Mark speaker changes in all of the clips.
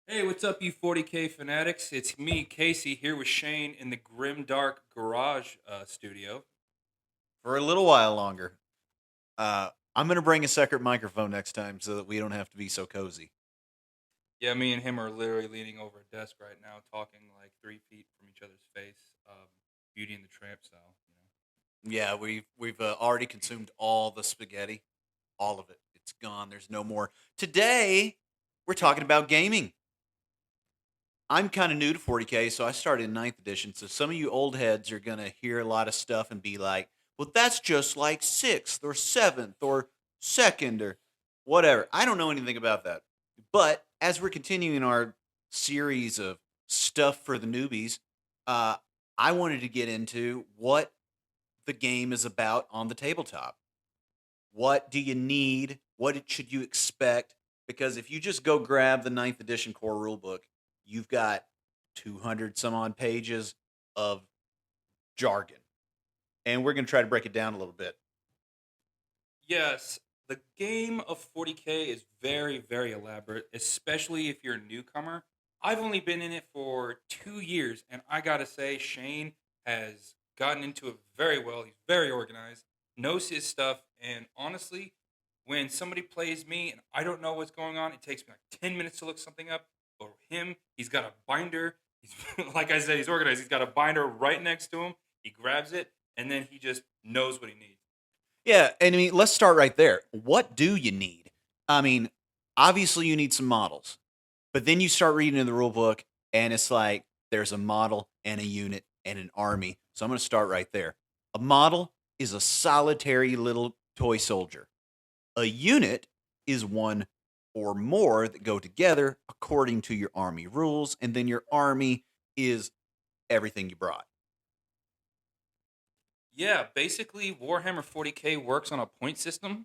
Speaker 1: Hey, what's up, you 40K fanatics? It's me, Casey, here with Shane in the grim dark garage studio.
Speaker 2: For a little while longer. I'm going to bring a separate microphone next time so that we don't have to be so cozy.
Speaker 1: Yeah, me and him are literally leaning over a desk right now, talking like 3 feet from each other's face. Beauty and the Tramp style.
Speaker 2: Yeah, we've already consumed all the spaghetti, all of it. It's gone. There's no more. Today, we're talking about gaming. I'm kind of new to 40K, so I started in ninth edition. So some of you old heads are going to hear a lot of stuff and be like, well, that's just like 6th or 7th or 2nd or whatever. I don't know anything about that. But as we're continuing our series of stuff for the newbies, uh, I wanted to get into what the game is about on the tabletop. What do you need? Should you expect? Because if you just go grab the ninth edition core rulebook, you've got 200 some odd pages of jargon. And we're going to try to break it down a little bit.
Speaker 1: Yes, the game of 40K is very, very elaborate, especially if you're a newcomer. I've only been in it for 2 years, and I gotta say, Shane has gotten into it very well. He's very organized, knows his stuff, and honestly, when somebody plays me and I don't know what's going on, it takes me like 10 minutes to look something up. But him, he's got a binder. He's, like I said, he's organized. He's got a binder right next to him. He grabs it, and then he just knows what he needs.
Speaker 2: Yeah, and I mean, let's start right there. What do you need? I mean, obviously you need some models. But then you start reading in the rule book and it's like there's a model and a unit and an army. So I'm going to start right there. A model is a solitary little toy soldier. A unit is one or more that go together according to your army rules, and then your army is everything you brought.
Speaker 1: Yeah, basically, Warhammer 40K works on a point system.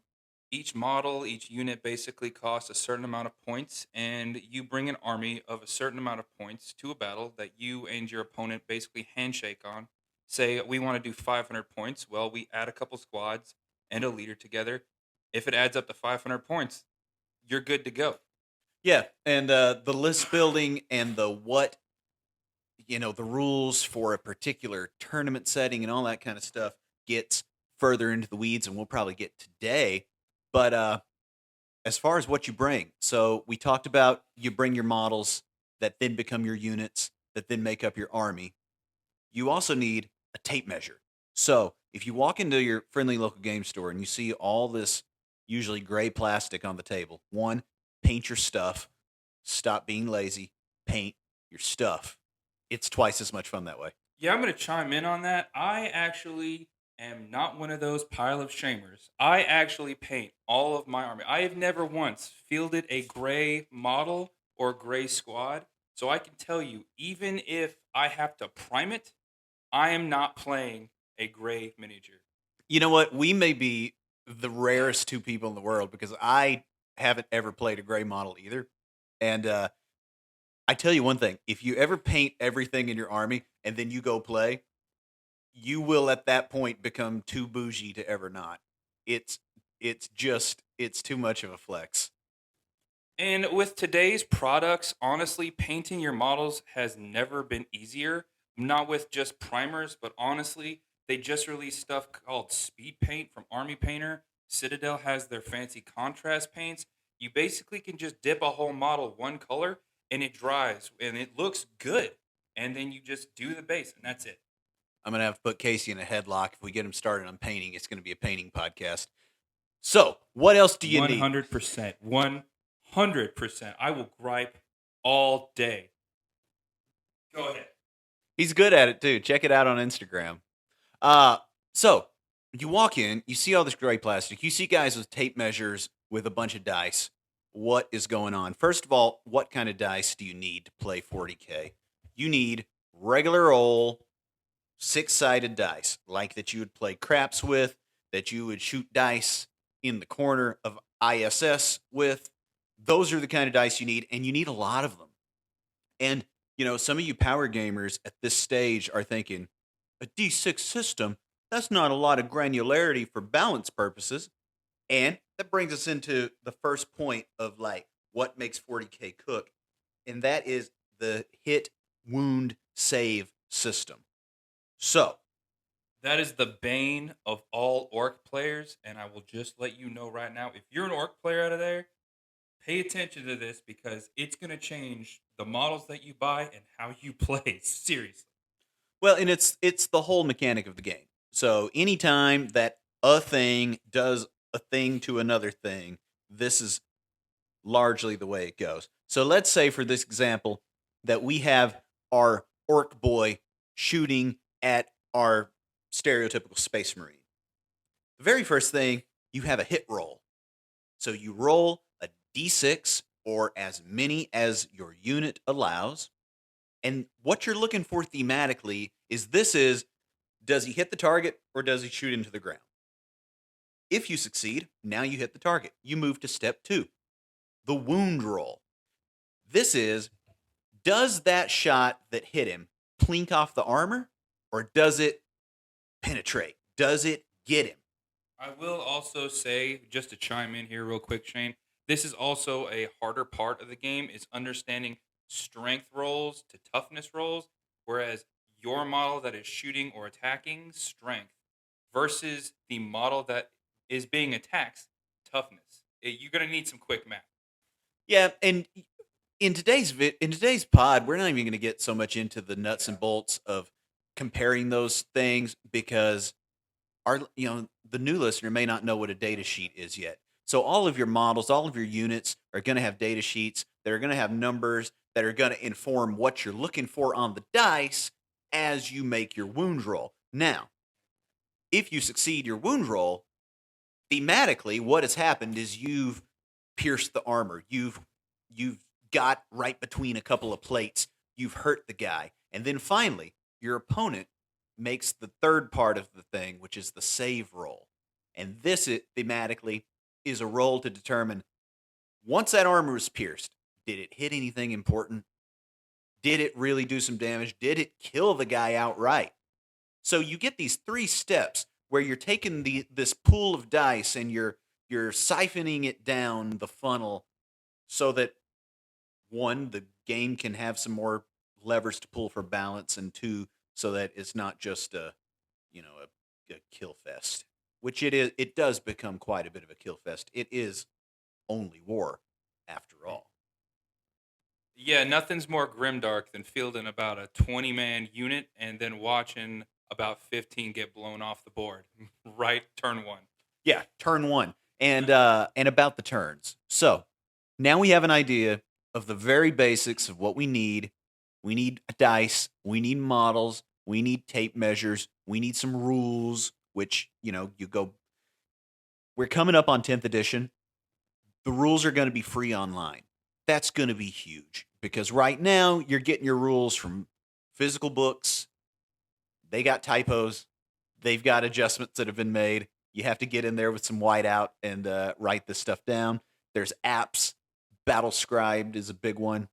Speaker 1: Each model, each unit basically costs a certain amount of points, and you bring an army of a certain amount of points to a battle that you and your opponent basically handshake on. Say, we want to do 500 points. Well, we add a couple squads and a leader together. If it adds up to 500 points, you're good to go.
Speaker 2: Yeah, and the list building and the rules for a particular tournament setting and all that kind of stuff gets further into the weeds, and we'll probably get today. But as far as what you bring, so we talked about you bring your models that then become your units that then make up your army. You also need a tape measure. So if you walk into your friendly local game store and you see all this usually gray plastic on the table, one, paint your stuff. Stop being lazy. Paint your stuff. It's twice as much fun that way.
Speaker 1: Yeah, I'm going to chime in on that. I actually am not one of those pile of shamers. I actually paint all of my army. I have never once fielded a gray model or gray squad. So I can tell you, even if I have to prime it, I am not playing a gray miniature.
Speaker 2: You know what? We may be the rarest two people in the world because I haven't ever played a gray model either. And I tell you one thing: if you ever paint everything in your army and then you go play, you will at that point become too bougie to ever not. It's it's too much of a flex.
Speaker 1: And with today's products, honestly, painting your models has never been easier. Not with just primers, but honestly, they just released stuff called Speed Paint from Army Painter. Citadel has their fancy contrast paints. You basically can just dip a whole model one color and it dries and it looks good. And then you just do the base and that's it.
Speaker 2: I'm gonna have to put Casey in a headlock if we get him started on painting. It's gonna be a painting podcast. So, what else do you need?
Speaker 1: 100%. 100%. I will gripe all day. Go ahead.
Speaker 2: He's good at it too. Check it out on Instagram. Uh, so you walk in, you see all this gray plastic. You see guys with tape measures with a bunch of dice. What is going on? First of all, what kind of dice do you need to play 40K? You need regular old six-sided dice, like that you would play craps with, that you would shoot dice in the corner of ISS with. Those are the kind of dice you need, and you need a lot of them. And some of you power gamers at this stage are thinking, a D6 system, that's not a lot of granularity for balance purposes. And that brings us into the first point of like what makes 40K cook. and that is the hit wound save system. So,
Speaker 1: That is the bane of all orc players, and I will just let you know right now, if you're an orc player out of there, pay attention to this because it's going to change the models that you buy and how you play. Seriously.
Speaker 2: well, and it's the whole mechanic of the game. So, anytime that a thing does a thing to another thing, this is largely the way it goes. So, let's say for this example that we have our orc boy shooting at our stereotypical space marine. The very first thing, you have a hit roll. So you roll a d6 or as many as your unit allows. And what you're looking for thematically is does he hit the target or does he shoot into the ground? If you succeed, now you hit the target. You move to step 2, the wound roll. This is, does that shot that hit him plink off the armor or does it penetrate? Does it get him?
Speaker 1: I will also say, just to chime in here real quick, Shane, this is also a harder part of the game is understanding strength rolls to toughness rolls, whereas your model that is shooting or attacking strength versus the model that is being attacked toughness. You're gonna need some quick math.
Speaker 2: Yeah, and in today's pod, we're not even going to get so much into the nuts
Speaker 1: Yeah.
Speaker 2: and bolts of comparing those things because the new listener may not know what a data sheet is yet. So all of your models, all of your units are going to have data sheets that are going to have numbers that are going to inform what you're looking for on the dice as you make your wound roll. Now, if you succeed your wound roll, thematically, what has happened is you've pierced the armor. You've got right between a couple of plates. You've hurt the guy, and then finally, your opponent makes the third part of the thing, which is the save roll. And thematically is a roll to determine once that armor is pierced, did it hit anything important? Did it really do some damage? Did it kill the guy outright? So you get these 3 steps where you're taking this pool of dice and you're siphoning it down the funnel so that one, the game can have some more levers to pull for balance, and two, so that it's not just a kill fest, which it is. It does become quite a bit of a kill fest. It is only war, after all.
Speaker 1: Yeah, nothing's more grimdark than fielding about a 20-man unit and then watching about 15 get blown off the board. Right, turn one.
Speaker 2: Yeah, turn one, and about the turns. So now we have an idea of the very basics of what we need. We need dice. We need models. We need tape measures. We need some rules. Which you go. We're coming up on 10th edition. The rules are going to be free online. That's going to be huge because right now you're getting your rules from physical books. They got typos. They've got adjustments that have been made. You have to get in there with some whiteout and write this stuff down. There's apps. Battle Scribed is a big one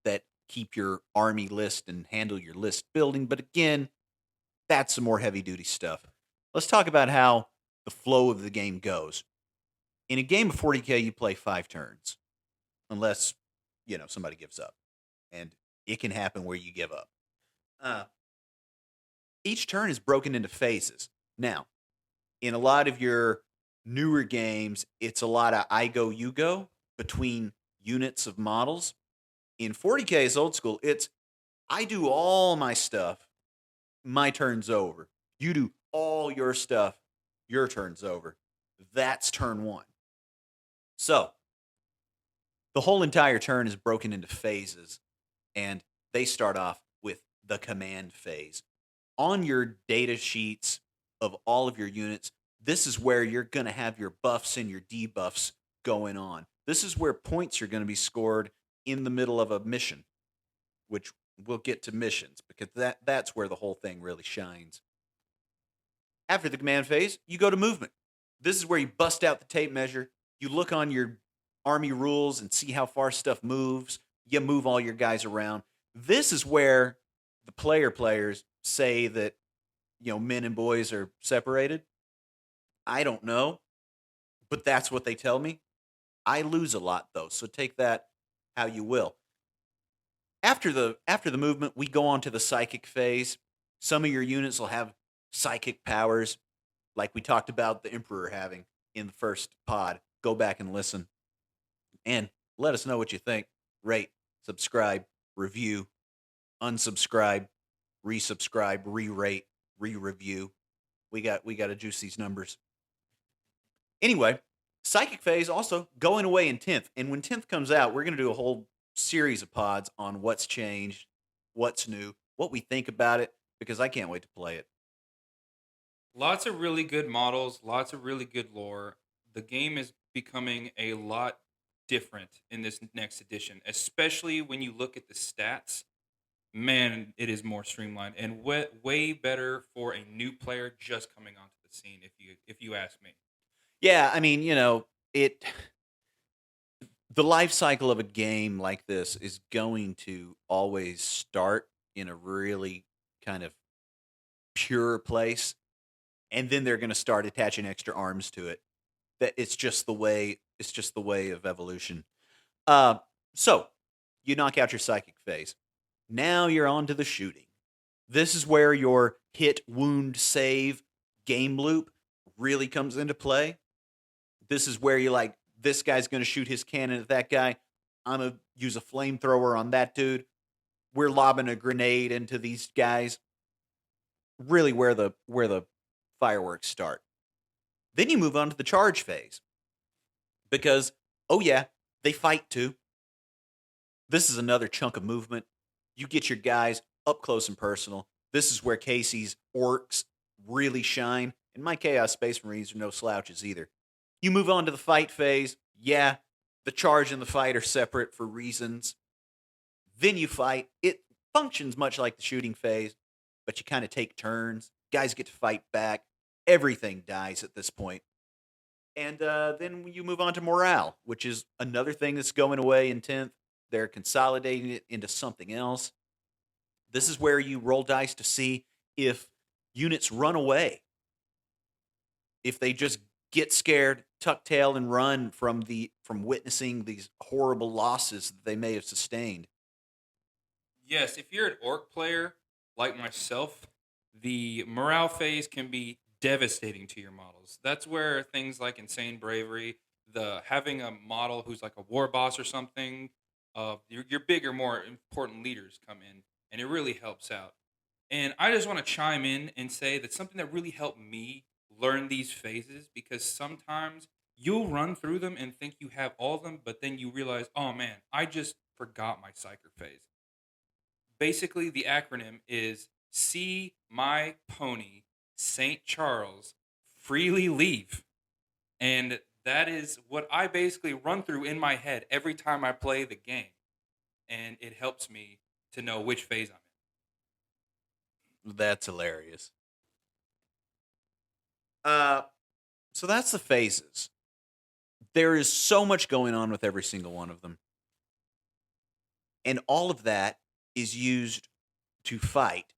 Speaker 2: that keep your army list and handle your list building. But again, that's some more heavy duty stuff. Let's talk about how the flow of the game goes. In a game of 40K, you play 5 turns, unless somebody gives up, and it can happen where you give up. Uh, each turn is broken into phases. Now, in a lot of your newer games, it's a lot of I go, you go between units of models. In 40K, it's old school. It's I do all my stuff, my turn's over. You do all your stuff, your turn's over. That's turn one. So the whole entire turn is broken into phases, and they start off with the command phase. On your data sheets of all of your units, this is where you're going to have your buffs and your debuffs going on. This is where points are going to be scored in the middle of a mission, which we'll get to missions because that's where the whole thing really shines. After the command phase, you go to movement. This is where you bust out the tape measure. You look on your army rules and see how far stuff moves. You move all your guys around. This is where the players say that men and boys are separated. I don't know, but that's what they tell me. I lose a lot though, so take that how you will. After the movement, we go on to the psychic phase. Some of your units will have psychic powers, like we talked about the Emperor having in the first pod. Go back and listen, and let us know what you think. Rate, subscribe, review, unsubscribe, resubscribe, re-rate, re-review. We got to juice these numbers. Anyway, psychic phase also going away in 10th. And when 10th comes out, we're going to do a whole series of pods on what's changed, what's new, what we think about it, because I can't wait to play it.
Speaker 1: Lots of really good models, lots of really good lore. The game is becoming a lot different in this next edition, especially when you look at the stats. Man, it is more streamlined and way better for a new player just coming onto the scene. If you ask me,
Speaker 2: Yeah, I mean, it the life cycle of a game like this is going to always start in a really kind of pure place, and then they're going to start attaching extra arms to it. That it's just the way of evolution. Uh, so you knock out your psychic phase. Now you're on to the shooting. This is where your hit, wound, save game loop really comes into play. This is where you like, this guy's going to shoot his cannon at that guy. I'm going to use a flamethrower on that dude. We're lobbing a grenade into these guys. Really where the fireworks start. Then you move on to the charge phase. Because, oh yeah, they fight too. This is another chunk of movement. You get your guys up close and personal. This is where Casey's orcs really shine. And my Chaos Space Marines are no slouches either. You move on to the fight phase. Yeah, the charge and the fight are separate for reasons. Then you fight. It functions much like the shooting phase, but you kind of take turns. Guys get to fight back. Everything dies at this point. And then you move on to morale, which is another thing that's going away in 10th. They're consolidating it into something else. This is where you roll dice to see if units run away, if they just get scared, tuck tail, and run from witnessing these horrible losses that they may have sustained.
Speaker 1: yes, if you're an orc player like myself, the morale phase can be devastating to your models. That's where things like insane bravery, the having a model who's like a war boss or something, your bigger, more important leaders come in, and it really helps out. And I just want to chime in and say that something that really helped me learn these phases, because sometimes you'll run through them and think you have all of them, but then you realize, oh man, I just forgot my psyker phase. Basically, the acronym is See My Pony St. Charles Freely Leave. And that is what I basically run through in my head every time I play the game. And it helps me to know which phase I'm
Speaker 2: That's hilarious. Uh, so that's the phases. There is so much going on with every single one of them. And all of that is used to fight.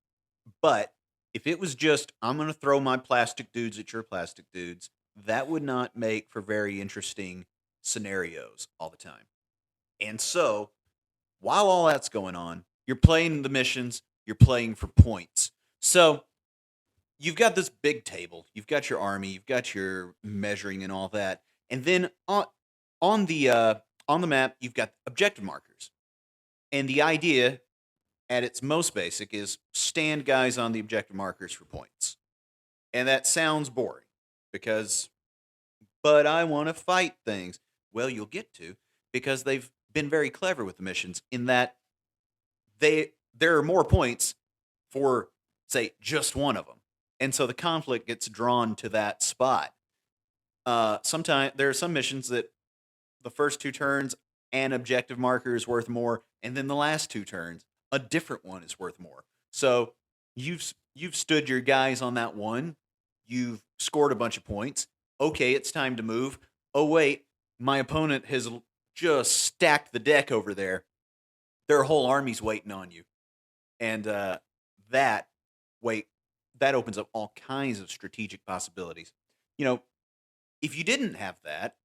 Speaker 2: But if it was just, I'm going to throw my plastic dudes at your plastic dudes, that would not make for very interesting scenarios all the time. And so, while all that's going on, you're playing the missions, you're playing for points. So, you've got this big table, you've got your army, you've got your measuring and all that. And then on the map, you've got objective markers. And the idea at its most basic is stand guys on the objective markers for points. And that sounds boring because, but I want to fight things. Well, you'll get to, because they've been very clever with the missions in that there are more points for, say, just one of them. And so the conflict gets drawn to that spot. Sometimes there are some missions that the first two turns an objective marker is worth more, and then the last two turns a different one is worth more. So you've stood your guys on that one, you've scored a bunch of points. Okay, it's time to move. Oh wait, my opponent has just stacked the deck over there. Their whole army's waiting on you, and that wait that opens up all kinds of strategic possibilities. You know, if you didn't have that,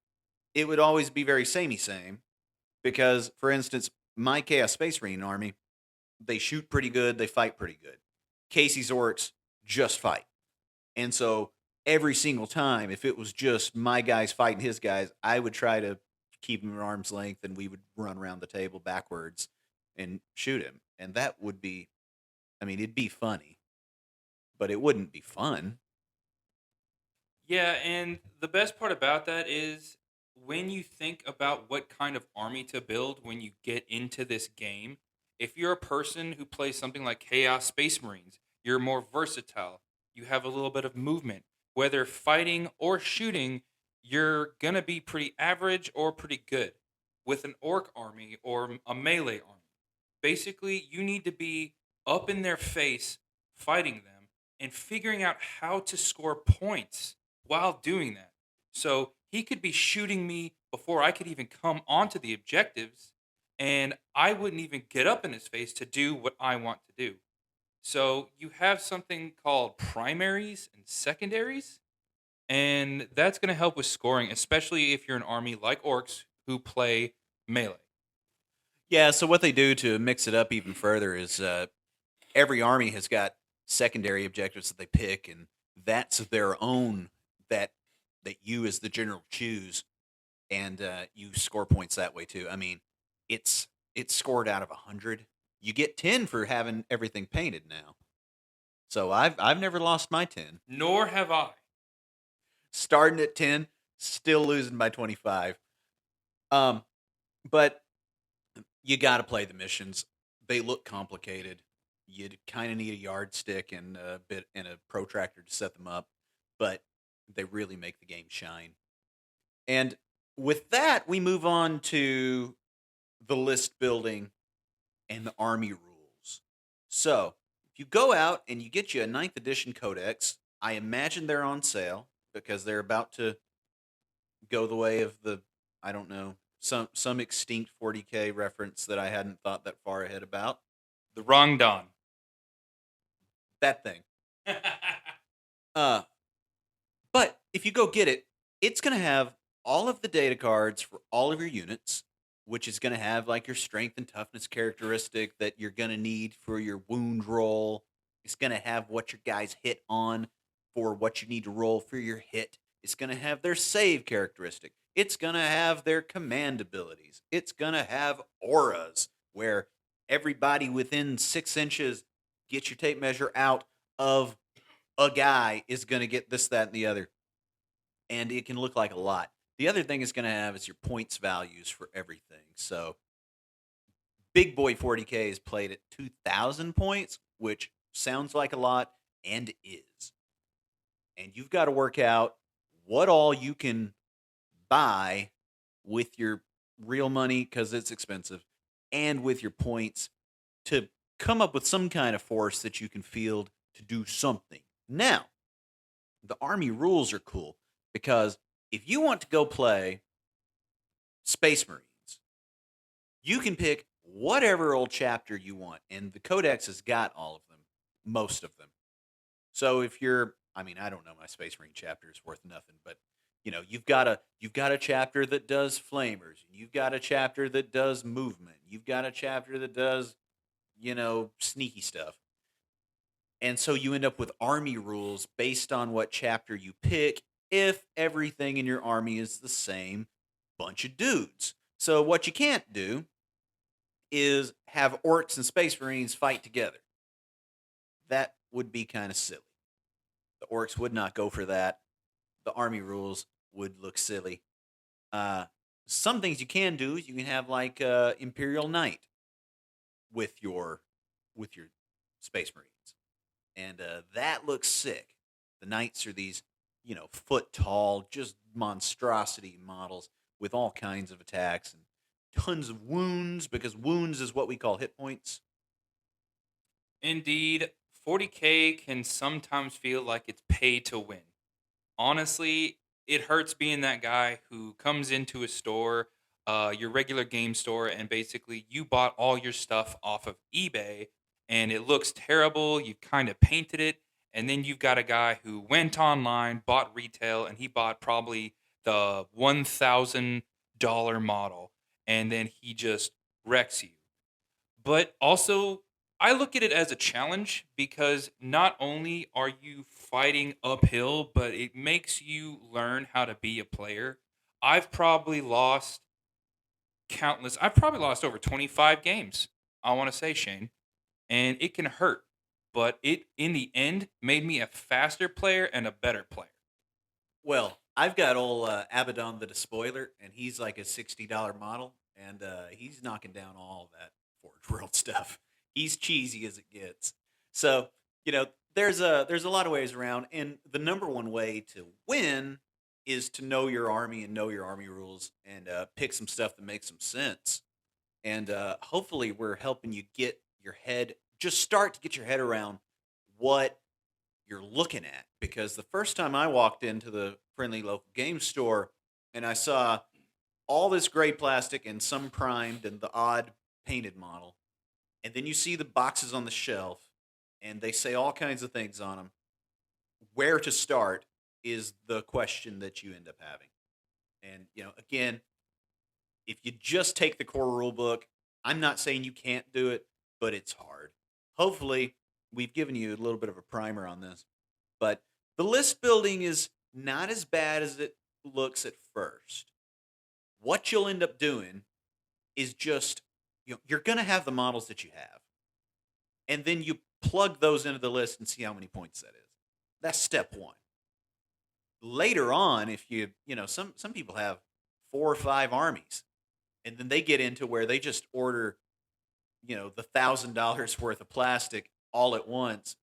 Speaker 2: it would always be very samey same. Because, for instance, my Chaos Space Marine army, They shoot pretty good. They fight pretty good. Casey's orcs just fight. And so every single time, if it was just my guys fighting his guys, I would try to keep him at arm's length and we would run around the table backwards and shoot him. And that would be, I mean, it'd be funny, but it wouldn't be fun.
Speaker 1: Yeah, and the best part about that is when you think about what kind of army to build when you get into this game, if you're a person who plays something like Chaos Space Marines, you're more versatile. You have a little bit of movement. Whether fighting or shooting, you're going to be pretty average or pretty good. With an orc army or a melee army, basically, you need to be up in their face fighting them and figuring out how to score points while doing that. So he could be shooting me before I could even come onto the objectives, and I wouldn't even get up in his face to do what I want to do. So you have something called primaries and secondaries, and that's going to help with scoring, especially if you're an army like orcs who play melee.
Speaker 2: Yeah, so what they do to mix it up even further is every army has got secondary objectives that they pick, and that's their own that you as the general choose, and you score points that way too. I mean, it's scored out of 100. You get 10 for having everything painted now. So I've never lost my 10.
Speaker 1: Nor have I.
Speaker 2: Starting at 10, still losing by 25. Um, but you got to play the missions. They look complicated. You kind of need a yardstick and a bit and a protractor to set them up, but they really make the game shine. And with that, we move on to the list building and the army rules. So, if you go out and you get you a ninth edition codex, I imagine they're on sale because they're about to go the way of the, I don't know, some extinct 40K reference that I hadn't thought that far ahead about.
Speaker 1: The wrong Don.
Speaker 2: That thing. Uh but if you go get it, it's going to have all of the data cards for all of your units, which is going to have like your strength and toughness characteristic that you're going to need for your wound roll. It's going to have what your guys hit on for what you need to roll for your hit. It's going to have their save characteristic. It's going to have their command abilities. It's going to have auras where everybody within 6 inches, get your tape measure out of a guy, is going to get this, that, and the other. And it can look like a lot. The other thing it's going to have is your points values for everything. So Big Boy 40K is played at 2,000 points, which sounds like a lot and is. And you've got to work out what all you can buy with your real money, because it's expensive, and with your points to come up with some kind of force that you can field to do something. Now, the army rules are cool because if you want to go play Space Marines, you can pick whatever old chapter you want, and the Codex has got all of them, most of them. So if you're, I mean, I don't know, my Space Marine chapter is worth nothing, but you know, you've got a chapter that does flamers, and you've got a chapter that does movement, you've got a chapter that does, you know, sneaky stuff. And so you end up with army rules based on what chapter you pick if everything in your army is the same bunch of dudes. So what you can't do is have orcs and space marines fight together. That would be kind of silly. The orcs would not go for that. The army rules would look silly. Some things you can do is you can have like Imperial Knight with your space marines, and that looks sick. The knights are these, you know, foot tall, just monstrosity models with all kinds of attacks and tons of wounds, because wounds is what we call hit points.
Speaker 1: Indeed, 40K can sometimes feel like it's pay to win. Honestly, it hurts being that guy who comes into a store, your regular game store, and basically you bought all your stuff off of eBay and it looks terrible. You kind of painted it. And then you've got a guy who went online, bought retail, and he bought probably the $1,000 model. And then he just wrecks you. But also, I look at it as a challenge because not only are you fighting uphill, but it makes you learn how to be a player. I've probably lost I've probably lost over 25 games. I want to say, Shane, and it can hurt, but it in the end made me a faster player and a better player.
Speaker 2: Well, I've got old Abaddon the Despoiler, and he's like a $60 model, and he's knocking down all that Forge World stuff. He's cheesy as it gets. So there's a lot of ways around, and the number one way to win is to know your army and know your army rules, and pick some stuff that makes some sense. And hopefully, we're helping you get your head just start to get your head around what you're looking at, because the first time I walked into the friendly local game store and I saw all this gray plastic and some primed and the odd painted model, and then you see the boxes on the shelf and they say all kinds of things on them, where to start is the question that you end up having. And again, if you just take the core rule book, I'm not saying you can't do it, but it's hard. Hopefully, we've given you a little bit of a primer on this. But the list building is not as bad as it looks at first. What you'll end up doing is just you're going to have the models that you have, and then you plug those into the list and see how many points that is. That's step one. Later on, if some people have 4 or 5 armies, and then they get into where they just order the $1,000 worth of plastic all at once.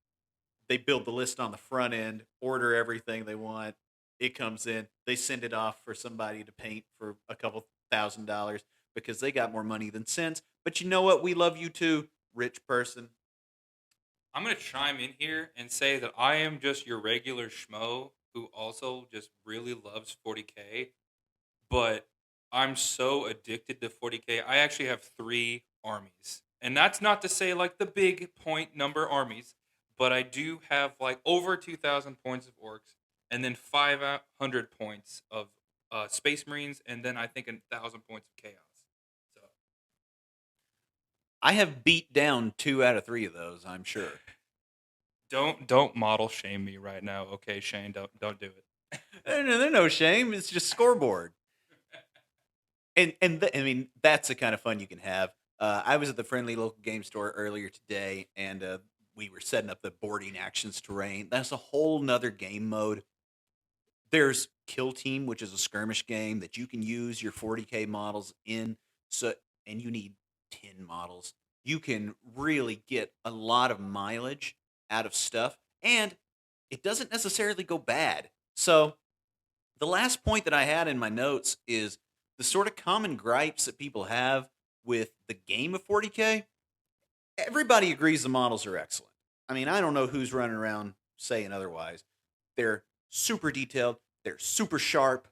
Speaker 2: They build the list on the front end, order everything they want. It comes in. They send it off for somebody to paint for a couple $1,000 because they got more money than sense. But you know what? We love you too, rich person.
Speaker 1: I'm going to chime in here and say that I am just your regular schmo who also just really loves 40K, but I'm so addicted to 40K. I actually have 3 armies. And that's not to say like the big point number armies, but I do have like over 2,000 points of orcs and then 500 points of space marines and then I think 1,000 points of chaos. So
Speaker 2: I have beat down 2 out of 3 of those, I'm sure.
Speaker 1: don't model shame me right now, okay, Shane? Don't do it.
Speaker 2: There's no shame. It's just scoreboard. I mean, that's the kind of fun you can have. I was at the friendly local game store earlier today, and we were setting up the boarding actions terrain. That's a whole nother game mode. There's Kill Team, which is a skirmish game that you can use your 40K models in. So, and you need 10 models. You can really get a lot of mileage out of stuff, and it doesn't necessarily go bad. So, the last point that I had in my notes is the sort of common gripes that people have with the game of 40K. Everybody agrees the models are excellent. I mean, I don't know who's running around saying otherwise. They're super detailed, they're super sharp.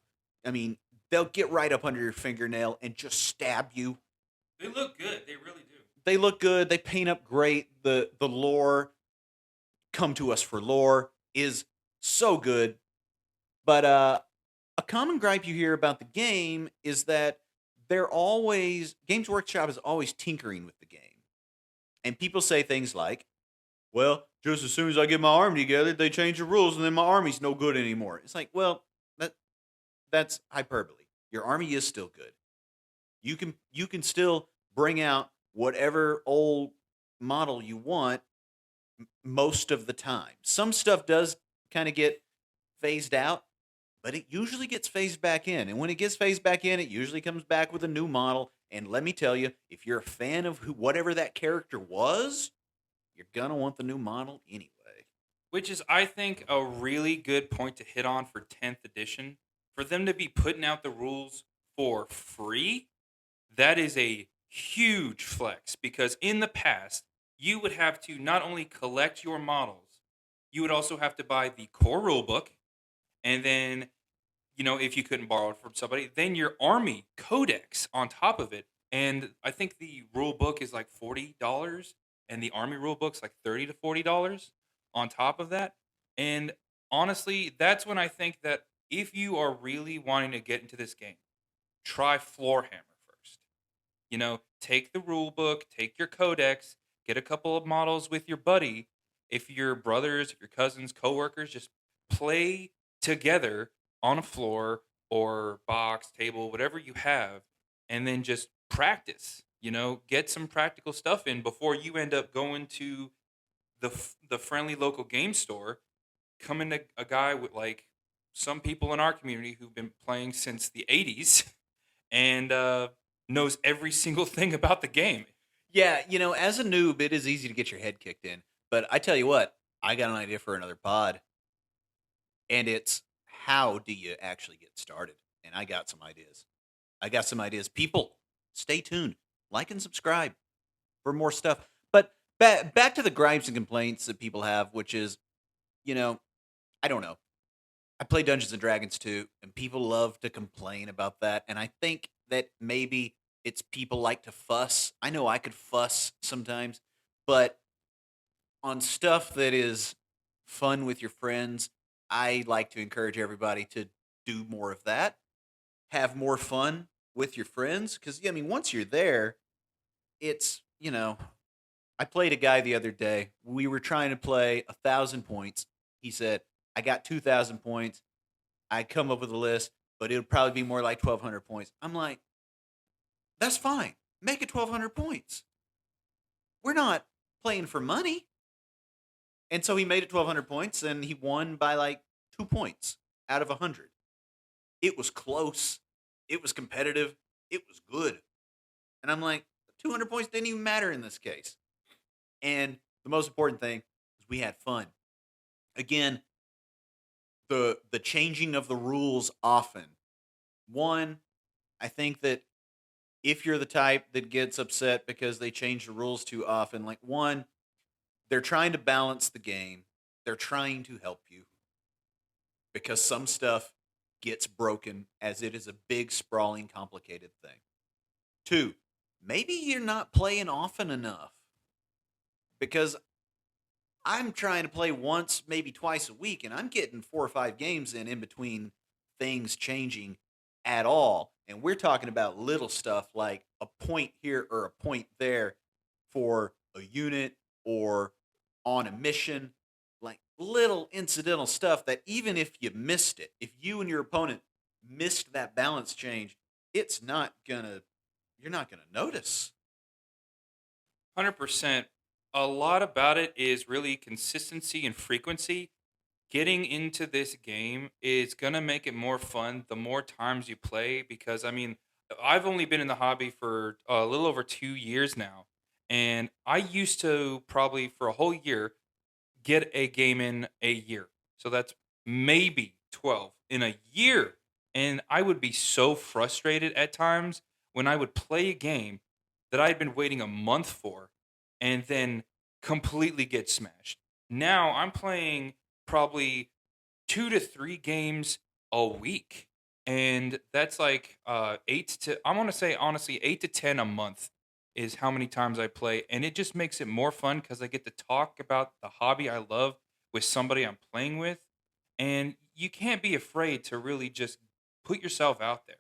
Speaker 2: I mean, they'll get right up under your fingernail and just stab you.
Speaker 1: They look good. They really do.
Speaker 2: They look good, they paint up great. The lore, come to us for lore, is so good. But a common gripe you hear about the game is that Games Workshop is always tinkering with the game. And people say things like, well, just as soon as I get my army together, they change the rules and then my army's no good anymore. It's like, well, that's hyperbole. Your army is still good. You can still bring out whatever old model you want most of the time. Some stuff does kind of get phased out, but it usually gets phased back in. And when it gets phased back in, it usually comes back with a new model. And let me tell you, if you're a fan of whatever that character was, you're gonna want the new model anyway.
Speaker 1: Which is, I think, a really good point to hit on for 10th edition. For them to be putting out the rules for free, that is a huge flex because in the past, you would have to not only collect your models, you would also have to buy the core rule book. And then, if you couldn't borrow it from somebody, then your army codex on top of it. And I think the rule book is like $40 and the army rule book's like $30 to $40 on top of that. And honestly, that's when I think that if you are really wanting to get into this game, try Floorhammer first. Take the rule book, take your codex, get a couple of models with your buddy. If your brothers, if your cousins, coworkers, just play together on a floor or box, table, whatever you have, and then just practice. Get some practical stuff in before you end up going to the friendly local game store, coming to a guy with like some people in our community who've been playing since the 80s and knows every single thing about the game.
Speaker 2: Yeah, as a noob, it is easy to get your head kicked in. But I tell you what, I got an idea for another pod, and it's how do you actually get started? And I got some ideas. I got some ideas. People, stay tuned, like and subscribe for more stuff. But back to the gripes and complaints that people have, which is, you know, I don't know. I play Dungeons and Dragons too, and people love to complain about that. And I think that maybe it's people like to fuss. I know I could fuss sometimes, but on stuff that is fun with your friends, I like to encourage everybody to do more of that. Have more fun with your friends. Because, I mean, once you're there, it's. I played a guy the other day. We were trying to play 1,000 points. He said, I got 2,000 points. I come up with a list, but it would probably be more like 1,200 points. I'm like, that's fine. Make it 1,200 points. We're not playing for money. And so he made it 1,200 points, and he won by like 2 points out of 100. It was close. It was competitive. It was good. And I'm like, 200 points didn't even matter in this case. And the most important thing is we had fun. Again, the changing of the rules often. One, I think that if you're the type that gets upset because they change the rules too often, like one, they're trying to balance the game. They're trying to help you because some stuff gets broken as it is a big, sprawling, complicated thing. Two, maybe you're not playing often enough because I'm trying to play once, maybe twice a week, and I'm getting 4 or 5 games in between things changing at all. And we're talking about little stuff like a point here or a point there for a unit or on a mission, like little incidental stuff that even if you missed it, if you and your opponent missed that balance change, it's not gonna, you're not gonna notice.
Speaker 1: 100%. A lot about it is really consistency and frequency. Getting into this game is going to make it more fun the more times you play because, I mean, I've only been in the hobby for a little over 2 years now. And I used to probably for a whole year get a game in a year. So that's maybe 12 in a year. And I would be so frustrated at times when I would play a game that I had been waiting a month for and then completely get smashed. Now I'm playing probably 2 to 3 games a week. And that's like I want to say honestly, 8 to 10 a month is how many times I play. And it just makes it more fun because I get to talk about the hobby I love with somebody I'm playing with. And you can't be afraid to really just put yourself out there.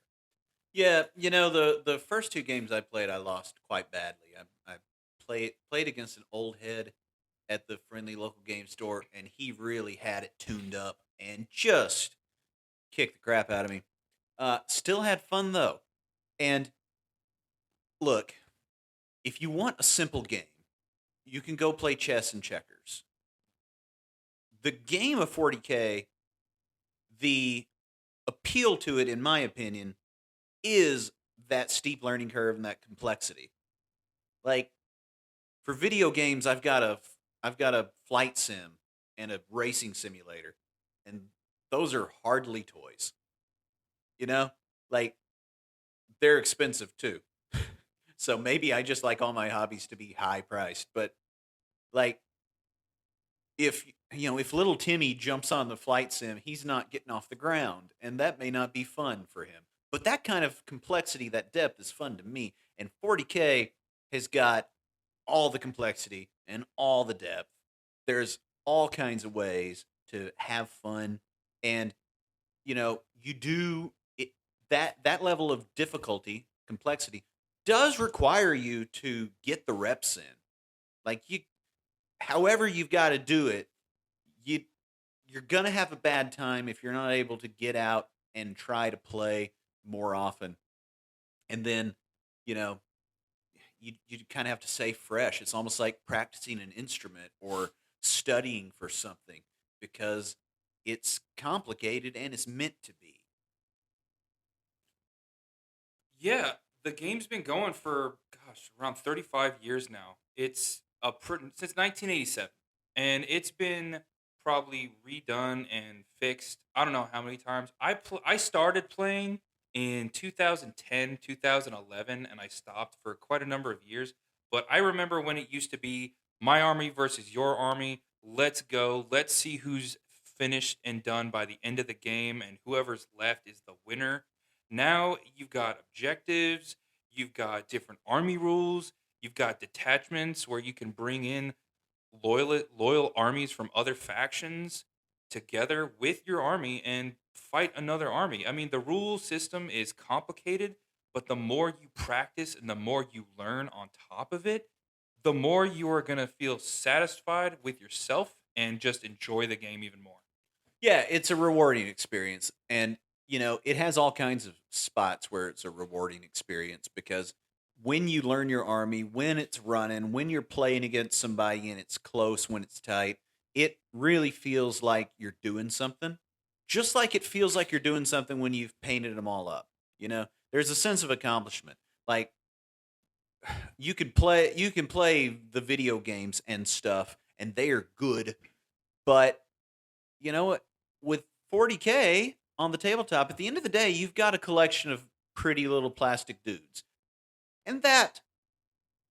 Speaker 2: Yeah, the first 2 games I played, I lost quite badly. I played against an old head at the friendly local game store, and he really had it tuned up and just kicked the crap out of me. Still had fun though. And look, if you want a simple game, you can go play chess and checkers. The game of 40K, the appeal to it, in my opinion, is that steep learning curve and that complexity. Like for video games, I've got a flight sim and a racing simulator, and those are hardly toys. You know, like they're expensive too. So maybe I just like all my hobbies to be high priced, but like if little Timmy jumps on the flight sim, he's not getting off the ground, and that may not be fun for him. But that kind of complexity, that depth is fun to me. And 40K has got all the complexity and all the depth. There's all kinds of ways to have fun, and you do it, that level of difficulty, complexity does require you to get the reps in. Like however you've got to do it, you you're gonna have a bad time if you're not able to get out and try to play more often. And then, you know, you kind of have to stay fresh. It's almost like practicing an instrument or studying for something because it's complicated and it's meant to be.
Speaker 1: Yeah, the game's been going for gosh, around 35 years now. It's since 1987, and it's been probably redone and fixed. I don't know how many times. I started playing in 2010, 2011, and I stopped for quite a number of years. But I remember when it used to be my army versus your army. Let's go. Let's see who's finished and done by the end of the game, and whoever's left is the winner. Now you've got objectives, you've got different army rules, you've got detachments where you can bring in loyal armies from other factions together with your army and fight another army. I mean, the rule system is complicated, but the more you practice and the more you learn on top of it, the more you are going to feel satisfied with yourself and just enjoy the game even more.
Speaker 2: Yeah, it's a rewarding experience. And, it has all kinds of spots where it's a rewarding experience because when you learn your army, when it's running, when you're playing against somebody and it's close, when it's tight, it really feels like you're doing something. Just like it feels like you're doing something when you've painted them all up. There's a sense of accomplishment. Like you can play the video games and stuff and they are good, but you know what? With 40K on the tabletop, at the end of the day, you've got a collection of pretty little plastic dudes. And that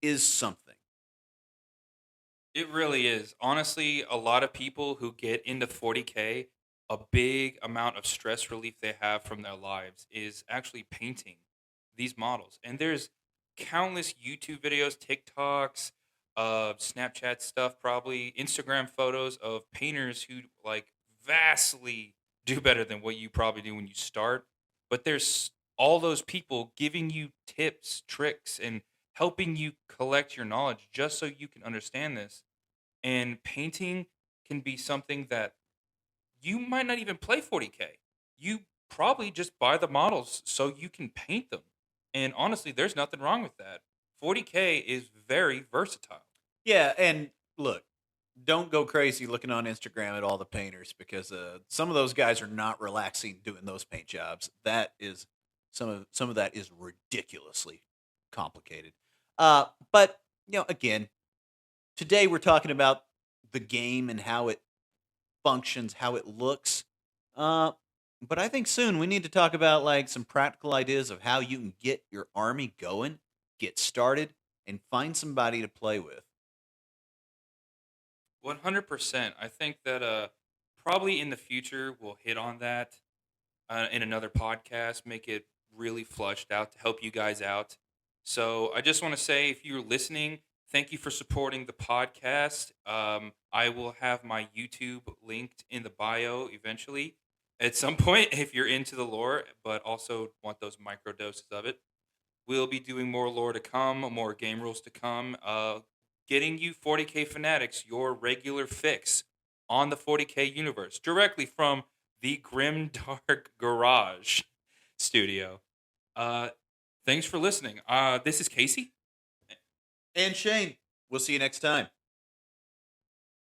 Speaker 2: is something.
Speaker 1: It really is. Honestly, a lot of people who get into 40K, a big amount of stress relief they have from their lives is actually painting these models. And there's countless YouTube videos, TikToks, Snapchat stuff, probably Instagram photos of painters who like vastly do better than what you probably do when you start. But there's all those people giving you tips, tricks, and helping you collect your knowledge just so you can understand this. And painting can be something that you might not even play 40K. You probably just buy the models so you can paint them. And honestly, there's nothing wrong with that. 40K is very versatile.
Speaker 2: Yeah, and look, don't go crazy looking on Instagram at all the painters because some of those guys are not relaxing doing those paint jobs. That is some of that is ridiculously complicated. But again, today we're talking about the game and how it functions, how it looks. Uh, but I think soon we need to talk about like some practical ideas of how you can get your army going, get started, and find somebody to play with.
Speaker 1: 100%. I think that probably in the future we'll hit on that in another podcast, make it really flushed out to help you guys out. So I just want to say, if you're listening, thank you for supporting the podcast. I will have my YouTube linked in the bio eventually at some point if you're into the lore, but also want those micro doses of it. We'll be doing more lore to come, more game rules to come. Getting you 40K fanatics your regular fix on the 40K universe directly from the Grim Dark Garage studio. Uh, Thanks for listening. This is Casey.
Speaker 2: And Shane, we'll see you next time.